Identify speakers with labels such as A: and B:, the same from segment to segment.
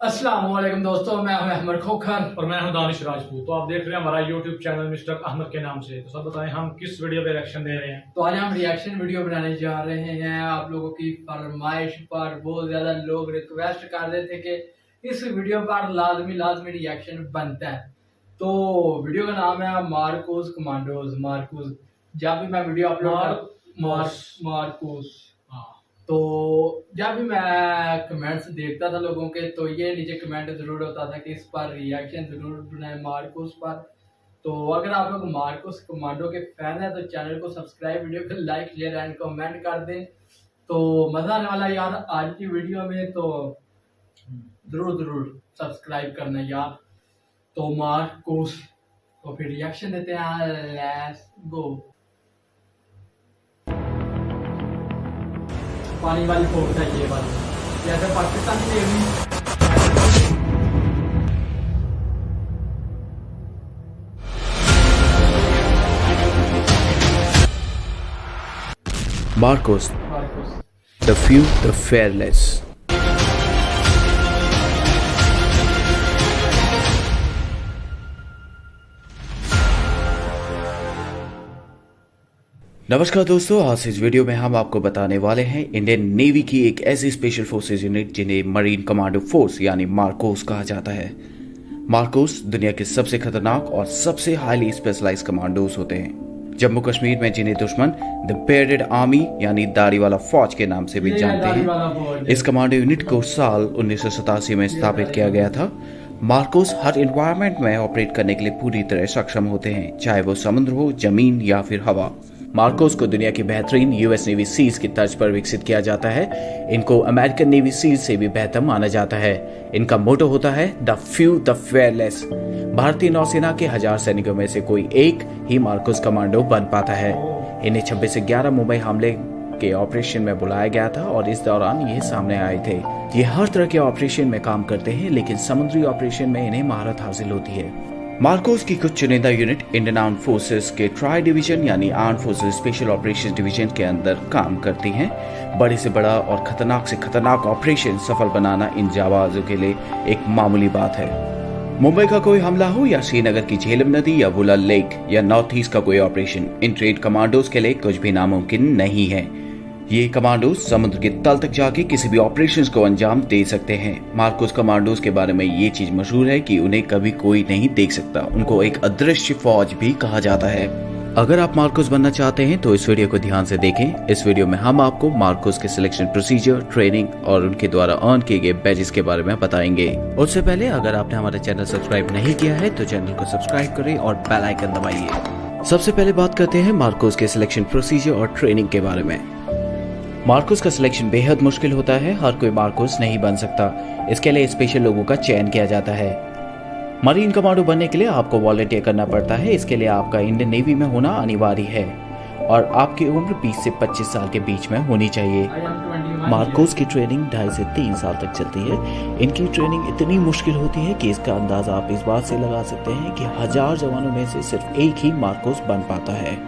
A: अस्सलाम वालेकुम दोस्तों, मैं हूं अहमद खोखर
B: और मैं हूं दानिश राजपूत। तो आप देख रहे हैं हमारा यूट्यूब चैनल मिस्टर अहमद के नाम से। तो सब बताएं हम किस वीडियो पे रिएक्शन दे रहे हैं।
A: तो आज हम रिएक्शन वीडियो बनाने जा रहे हैं। आप लोगों की फरमाइश पर बहुत ज्यादा लोग रिक्वेस्ट कर रहे थे कि इस वीडियो पर लाजमी रिएक्शन बनता है। तो वीडियो का नाम है मार्कोस कमांडोज। मार्कोस जब भी मैं वीडियो अपलोड मार्कोस तो जब भी मैं कमेंट्स देखता था लोगों के, तो ये नीचे कमेंट जरूर होता था कि इस पर रिएक्शन जरूर बनाए मार्कोस पर। तो अगर आप लोग मार्कोस कमांडो के फैन हैं तो चैनल को सब्सक्राइब, वीडियो को लाइक शेयर एंड कमेंट कर दें। तो मजा आने वाला यार आज की वीडियो में, तो जरूर सब्सक्राइब करना यार। तो मार्कोस, तो फिर रिएक्शन देते हैं, लेट्स गो। पानी वाली फोर्स है ये वाली, जैसे पाकिस्तान की navy.
C: Marcos, the few, the fearless. नमस्कार दोस्तों, आज इस वीडियो में हम आपको बताने वाले हैं इंडियन नेवी की एक ऐसी स्पेशल फोर्सेज यूनिट जिन्हें मरीन कमांडो फोर्स यानी मार्कोस कहा जाता है। मार्कोस दुनिया के सबसे खतरनाक और सबसे हाईली स्पेशलाइज्ड कमांडोज होते हैं। जम्मू कश्मीर में जिन्हें दुश्मन द बेयर्डेड आर्मी यानी दाढ़ी वाला फौज के नाम से भी जानते हैं। इस कमांडो यूनिट को साल 1987 में स्थापित किया गया था। मार्कोस हर एनवायरनमेंट में ऑपरेट करने के लिए पूरी तरह सक्षम होते हैं, चाहे वो समुद्र हो, जमीन या फिर हवा। मार्कोस को दुनिया की बेहतरीन यूएस नेवी सील्स की तर्ज पर विकसित किया जाता है। इनको अमेरिकन नेवी सील्स से भी बेहतर माना जाता है। इनका मोटो होता है द फ्यू द फेयरलेस। भारतीय नौसेना के 1000 सैनिकों में से कोई एक ही मार्कोस कमांडो बन पाता है। इन्हें 26 से 11 मुंबई हमले के ऑपरेशन में बुलाया गया था और इस दौरान ये सामने आए थे। ये हर तरह के ऑपरेशन में काम करते हैं, लेकिन समुद्री ऑपरेशन में इन्हें महारत हासिल होती है। मार्कोस की कुछ चुनिंदा यूनिट इंडियन आर्म फोर्सेस के ट्राई डिवीजन यानी arm forces special operation division के अंदर काम करती हैं। बड़े से बड़ा और खतरनाक से खतरनाक ऑपरेशन सफल बनाना इन जाबाजों के लिए एक मामूली बात है। मुंबई का कोई हमला हो या श्रीनगर की झेलम नदी या वुलर लेक या नॉर्थ ईस्ट का कोई ऑपरेशन, इन ट्रेड कमांडोज के लिए कुछ भी नामुमकिन नहीं है। ये कमांडोज समुद्र के तल तक जाके किसी भी ऑपरेशंस को अंजाम दे सकते हैं। मार्कोस कमांडोज के बारे में ये चीज मशहूर है कि उन्हें कभी कोई नहीं देख सकता। उनको एक अदृश्य फौज भी कहा जाता है। अगर आप मार्कोस बनना चाहते हैं तो इस वीडियो को ध्यान से देखें। इस वीडियो में हम आपको मार्कोस के सिलेक्शन प्रोसीजर, ट्रेनिंग और उनके द्वारा अर्न किए गए बैजेस के बारे में बताएंगे। उससे पहले अगर आपने हमारा चैनल सब्सक्राइब नहीं किया है तो चैनल को सब्सक्राइब करें और बेल आइकन दबाइए। सबसे पहले बात करते हैं मार्कोस के सिलेक्शन प्रोसीजर और ट्रेनिंग के बारे में। मार्कोस का सिलेक्शन बेहद मुश्किल होता है। हर कोई मार्कोस नहीं बन सकता। इसके लिए स्पेशल लोगों का चयन किया जाता है। मरीन कमांडो बनने के लिए आपको वॉलंटियर करना पड़ता है। इसके लिए आपका इंडियन नेवी में होना अनिवार्य है और आपकी उम्र 20 से 25 साल के बीच में होनी चाहिए। मार्कोस की ट्रेनिंग 2.5 से 3 साल तक चलती है। इनकी ट्रेनिंग इतनी मुश्किल होती है कि इसका अंदाजा आप इस बात से लगा सकते हैं कि 1000 जवानों में से सिर्फ एक ही मार्कोस बन पाता है।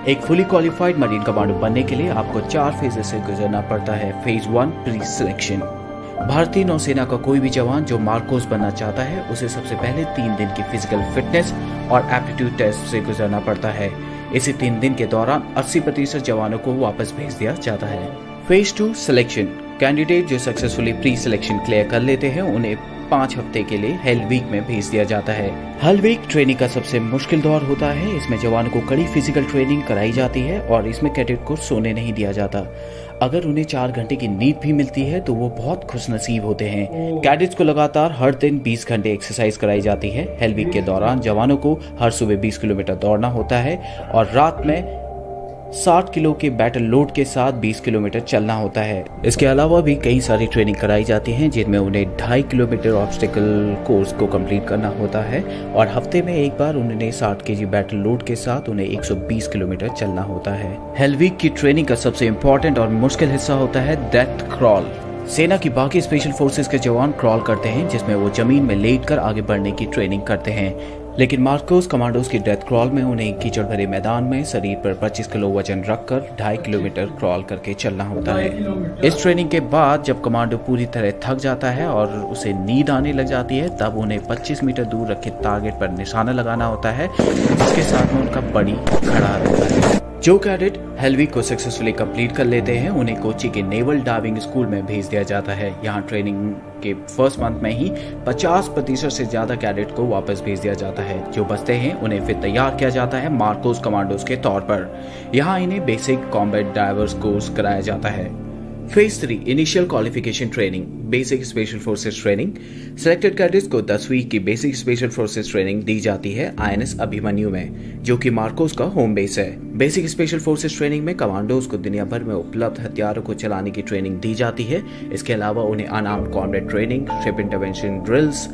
C: एक फुली क्वालिफाइड मरीन कमांडो बनने के लिए आपको 4 फेजेस से गुजरना पड़ता है। Phase 1 pre selection. भारतीय नौसेना का कोई भी जवान जो मार्कोस बनना चाहता है उसे सबसे पहले 3 दिन की फिजिकल फिटनेस और एप्टीट्यूड टेस्ट से गुजरना पड़ता है। इसी 3 दिन के दौरान 80% जवानों को वापस भेज दिया जाता है। Phase 2 selection. कैंडिडेट जो सक्सेसफुली प्री सिलेक्शन क्लियर कर लेते हैं उन्हें 5 हफ्ते के लिए हेल वीक में भेज दिया जाता है। हेल वीक ट्रेनिंग का सबसे मुश्किल दौर होता है। इसमें जवानों को कड़ी फिजिकल ट्रेनिंग कराई जाती है और इसमें कैडेट को सोने नहीं दिया जाता। अगर उन्हें 4 घंटे की नींद भी मिलती है तो वो बहुत खुशनसीब होते हैं। कैडेट्स को लगातार हर दिन 20 घंटे एक्सरसाइज कराई जाती है। हेल वीक के दौरान जवानों को हर सुबह 20 किलोमीटर दौड़ना होता है और रात में 60 किलो के बैटल लोड के साथ 20 किलोमीटर चलना होता है। इसके अलावा भी कई सारी ट्रेनिंग कराई जाती हैं जिनमें उन्हें 2.5 किलोमीटर ऑब्स्टिकल कोर्स को कंप्लीट करना होता है और हफ्ते में एक बार उन्हें 60 केजी बैटल लोड के साथ उन्हें 120 किलोमीटर चलना होता है। हेल वीक की ट्रेनिंग का सबसे इम्पोर्टेंट और मुश्किल हिस्सा होता है डेथ क्रॉल। सेना की बाकी स्पेशल फोर्सेस के जवान क्रॉल करते हैं जिसमें वो जमीन में लेट कर आगे बढ़ने की ट्रेनिंग करते हैं। लेकिन मार्कोस कमांडोज की डेथ क्रॉल में उन्हें कीचड़ भरे मैदान में शरीर पर 25 किलो वजन रखकर 2.5 किलोमीटर क्रॉल करके चलना होता है। इस ट्रेनिंग के बाद जब कमांडो पूरी तरह थक जाता है और उसे नींद आने लग जाती है, तब उन्हें 25 मीटर दूर रखे टारगेट पर निशाना लगाना होता है, जिसके साथ में उनका बड़ी खड़ा रहता है। जो कैडेट हेलविक को सक्सेसफुली कंप्लीट कर लेते हैं, उन्हें कोच्चि के नेवल डाइविंग स्कूल में भेज दिया जाता है। यहाँ ट्रेनिंग के फर्स्ट मंथ में ही 50% से ज्यादा कैडेट को वापस भेज दिया जाता है। जो बचते हैं उन्हें फिर तैयार किया जाता है मार्कोस कमांडोज के तौर पर। यहाँ इन्हें बेसिक कॉम्बैट डाइवर्स कोर्स कराया जाता है। Phase 3 initial qualification training, basic special forces training. Selected cadets को 10 वीक की बेसिक स्पेशल फोर्सेस ट्रेनिंग दी जाती है INS अभिमन्यु में, जो कि मार्कोस का होम बेस है। बेसिक स्पेशल फोर्सेस ट्रेनिंग में कमांडोज को दुनिया भर में उपलब्ध हथियारों को चलाने की ट्रेनिंग दी जाती है। इसके अलावा उन्हें unarmoured combat training, ship intervention drills,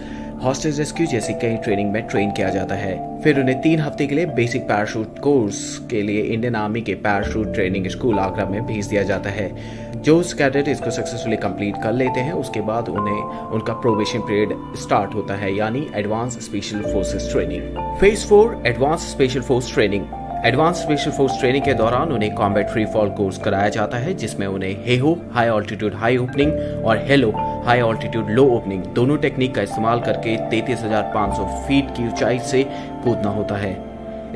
C: hostage rescue जैसी कई ट्रेनिंग में ट्रेन किया जाता है। फिर उन्हें 3 हफ्ते के लिए बेसिक पैराशूट कोर्स के लिए इंडियन आर्मी के पैराशूट ट्रेनिंग स्कूल आगरा में भेज दिया जाता है। जो कैडेट इसको सक्सेसफुली कंप्लीट कर लेते हैं, उसके बाद उन्हें उनका प्रोबेशन पीरियड स्टार्ट होता है, यानी advance special forces training. Phase 4 advance special force training. Advance special force training के दौरान उन्हें कॉम्बैट फ्री फॉल कोर्स कराया जाता है, जिसमें उन्हें Heyhoe high altitude high opening और हेलो हाई ऑल्टीट्यूड लो ओपनिंग दोनों टेक्निक का इस्तेमाल करके 33,500 फीट की ऊंचाई से कूदना होता है।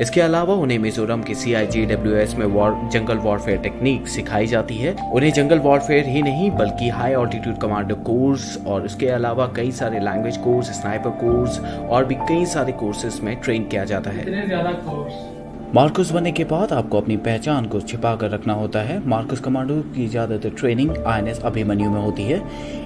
C: इसके अलावा उन्हें मिजोरम के CIGWS में जंगल वॉरफेयर टेक्निक सिखाई जाती है। उन्हें जंगल वॉरफेयर ही नहीं बल्कि हाई ऑल्टीट्यूड कमांडो कोर्स और उसके अलावा कई सारे लैंग्वेज कोर्स, स्नाइपर कोर्स और भी कई सारे कोर्सेज में ट्रेन किया जाता है।
A: इतने ज्यादा कोर्स।
C: मार्कोस बनने के बाद आपको अपनी पहचान को छिपा कर रखना होता है। मार्कोस कमांडो की ज्यादातर ट्रेनिंग INS अभिमन्यु में होती है।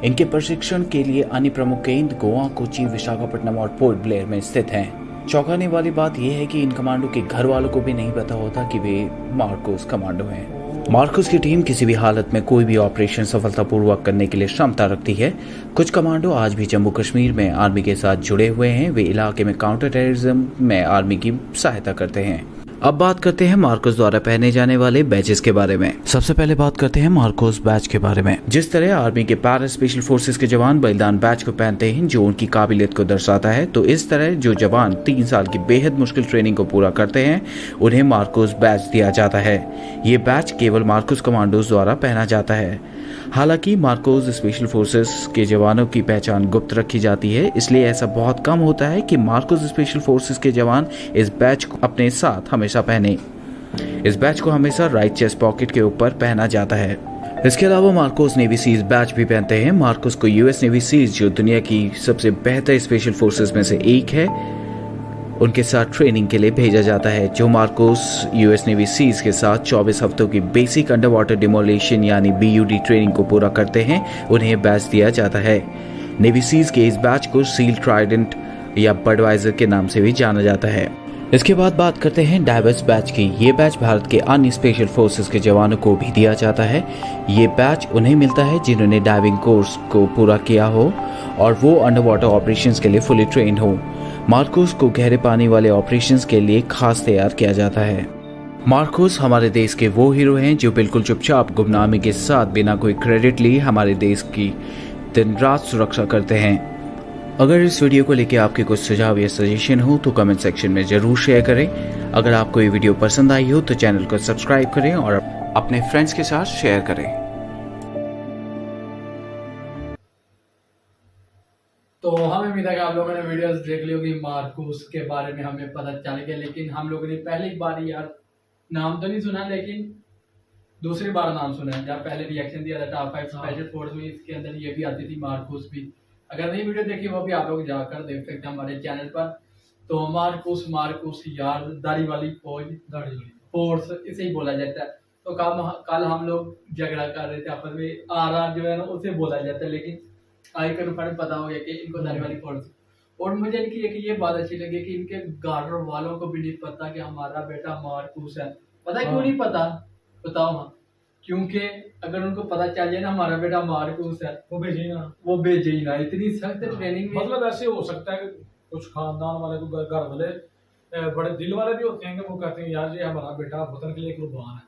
C: इनके प्रशिक्षण के लिए अन्य प्रमुख केंद्र गोवा, कोच्चि, विशाखापट्टनम और पोर्ट ब्लेयर में स्थित हैं। चौंकाने वाली बात यह है कि इन कमांडो के घर वालों को भी नहीं पता होता कि वे मार्कोस कमांडो हैं। मार्कोस की टीम किसी भी हालत में कोई भी ऑपरेशन सफलतापूर्वक करने के लिए क्षमता रखती है। कुछ कमांडो आज भी जम्मू कश्मीर में आर्मी के साथ जुड़े हुए हैं। वे इलाके में काउंटर टेररिज्म में आर्मी की सहायता करते हैं। अब बात करते हैं मार्कोस द्वारा पहने जाने वाले बैचेस के बारे में। सबसे पहले बात करते हैं मार्कोस बैच के बारे में। जिस तरह आर्मी के पैरा स्पेशल फोर्सेस के जवान बलिदान बैच को पहनते हैं, जो उनकी काबिलियत को दर्शाता है, तो इस तरह जो जवान 3 साल की बेहद मुश्किल ट्रेनिंग को पूरा करते हैं, उन्हें मार्कोस बैच दिया जाता है। ये बैच केवल मार्कोस कमांडोज द्वारा पहना जाता है। हालांकि मार्कोस स्पेशल फोर्सेस के जवानों की पहचान गुप्त रखी जाती है, इसलिए ऐसा बहुत कम होता है कि मार्कोस स्पेशल फोर्सेस के जवान इस बैच को अपने साथ हमेशा पहने। इस बैच को हमेशा राइट चेस्ट पॉकेट के ऊपर पहना जाता है। इसके अलावा मार्कोस नेवी सीज बैच भी पहनते हैं। मार्कोस को US नेवी सीज, जो दुनिया की सबसे बेहतर स्पेशल फोर्सेस में से एक है, उनके साथ ट्रेनिंग के लिए भेजा जाता है। जो मार्कोस US नेवी सीज के साथ 24 हफ्तों की बेसिक अंडर वाटर डिमोलेशन यानी BUD ट्रेनिंग को पूरा करते हैं, उन्हें बैच दिया जाता है। नेवी सीज के इस बैच को सील ट्राइडेंट या बडवाइजर के नाम से भी जाना जाता है। इसके बाद बात करते हैं डाइवर्स बैच की। ये बैच भारत के अन्य स्पेशल फोर्सेस के जवानों को भी दिया जाता है। ये बैच उन्हें मिलता है जिन्होंने डाइविंग कोर्स को पूरा किया हो और वो अंडर वाटर ऑपरेशंस के लिए फुली ट्रेंड हो। मार्कोस को गहरे पानी वाले ऑपरेशंस के लिए खास तैयार किया जाता है। मार्कोस हमारे देश के वो हीरो हैं जो बिल्कुल चुपचाप गुमनामी के साथ बिना कोई क्रेडिट लिए हमारे देश की दिन रात सुरक्षा करते हैं। अगर इस वीडियो को लेकर आपके कुछ सुझाव या सजेशन हो तो कमेंट सेक्शन में जरूर शेयर करें। अगर आपको ये वीडियो पसंद आई हो तो चैनल को सब्सक्राइब करें और अपने फ्रेंड्स के साथ शेयर करें।
A: तो हमें उम्मीद है कि आप लोगों ने वीडियोस देख ली होगी, मार्कोस के बारे में हमें पता चल गया। लेकिन हम लोगों ने पहली बार यार नाम तो नहीं सुना, लेकिन दूसरी बार नाम सुना है। जब पहले रिएक्शन दिया था टॉप 5 स्पेशल फोर्स में, इसके अंदर ये भी आती थी मार्कोस भी। अगर नहीं वीडियो देखी वो भी आप लोग जाकर देख सकते हैं हमारे चैनल पर। तो मार्कोस यार दाढ़ी वाली फोर्स इसे ही बोला जाता है। तो कल हम लोग झगड़ा कर रहे थे आपस में, आर जो है ना उसे बोला जाता है, लेकिन आई कन्फर्म पता हो गया कि इनको दाढ़ी वाली फोर्स। और मुझे इनकी एक ये बात अच्छी लगी कि इनके घर वालों को भी नहीं पता कि हमारा बेटा मार्कोस है। पता क्यों नहीं पता? बताओ। हाँ, क्योंकि अगर उनको पता चल जाए ना हमारा बेटा मार्कोस है, वो भेजे ही ना। इतनी सख्त ट्रेनिंग में।
B: मतलब ऐसे हो सकता है कि कुछ खानदान वाले को घर वाले बड़े दिल वाले भी होते हैं कि वो कहते हैं यार ये हमारा बेटा वतन के लिए कुर्बान है,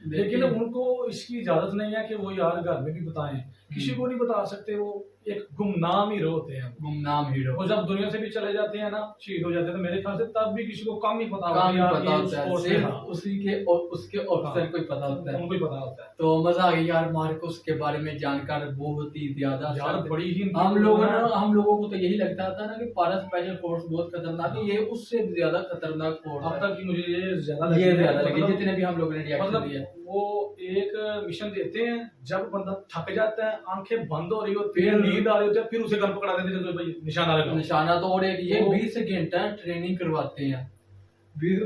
B: लेकिन उनको इसकी इजाजत नहीं है कि वो यार घर में भी बताएं किसी को नहीं बता सकते, वो एक गुमनाम हीरो होते हैं।
A: गुमनाम हीरो।
B: वो जब दुनिया से भी चले जाते हैं ना, शहीद हो जाते हैं, तो मेरे ख्याल से तब भी किसी को कम ही पता होता
A: काम
B: है
A: ही
B: यार
A: पता
B: ये
A: होता है,
B: स्पोर्ट्स
A: सिर्फ
B: में था।
A: उसी के और उसके ऑफिसर
B: हाँ।
A: को ही पता होता है।
B: उनको ही पता होता है।
A: तो मजा आ गया यार, मार्कोस के बारे में जानकर बहुत ही ज्यादा।
B: यार बड़ी ही
A: हम लोगों को तो यही लगता था ना कि पारा स्पेशल फोर्स बहुत खतरनाक है, ये उससे ज्यादा खतरनाक फोर्स
B: अब
A: है।
B: तक की मुझे ये ज्यादा
A: लगी
B: मतलब-
A: जितने भी हम लोगों ने रिएक्शन
B: मतलब
A: दिया।
B: वो एक मिशन देते हैं, जब बंदा थक जाता है, आंखें बंद हो रही होती है,
A: फिर-
B: नींद आ रही होती है, फिर उसे गन पकड़ा देते हैं, तो भाई निशाना लगाओ।
A: निशाना तो, और एक ये
B: तो-
A: 20 घंटा ट्रेनिंग करवाते हैं।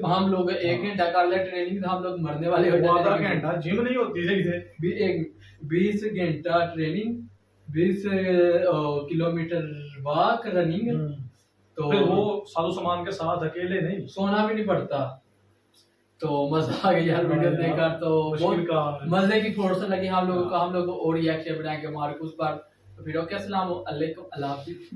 A: हम लोग 1 घंटा कर ले ट्रेनिंग, तो हम लोग मरने वाले हो
B: वो
A: जाते
B: आधा
A: हैं।
B: घंटा जिम नहीं होती सही से।
A: 20 घंटा ट्रेनिंग, 20 किलोमीटर वॉक रनिंग, तो
B: फिर वो साधु सामान के साथ अकेले नहीं,
A: सोना भी नहीं पड़ता। तो मजा आ गया यार वीडियो
B: यार,
A: देखकर। तो
B: मुश्किल का
A: बहुत मजे की फोर्स लगी हम लोगों को। हम लोग और रिएक्शन बनाएंगे मार्कुस पर। तो फिर ओके, अस्सलाम वालेकुम, अल्लाह हाफिज।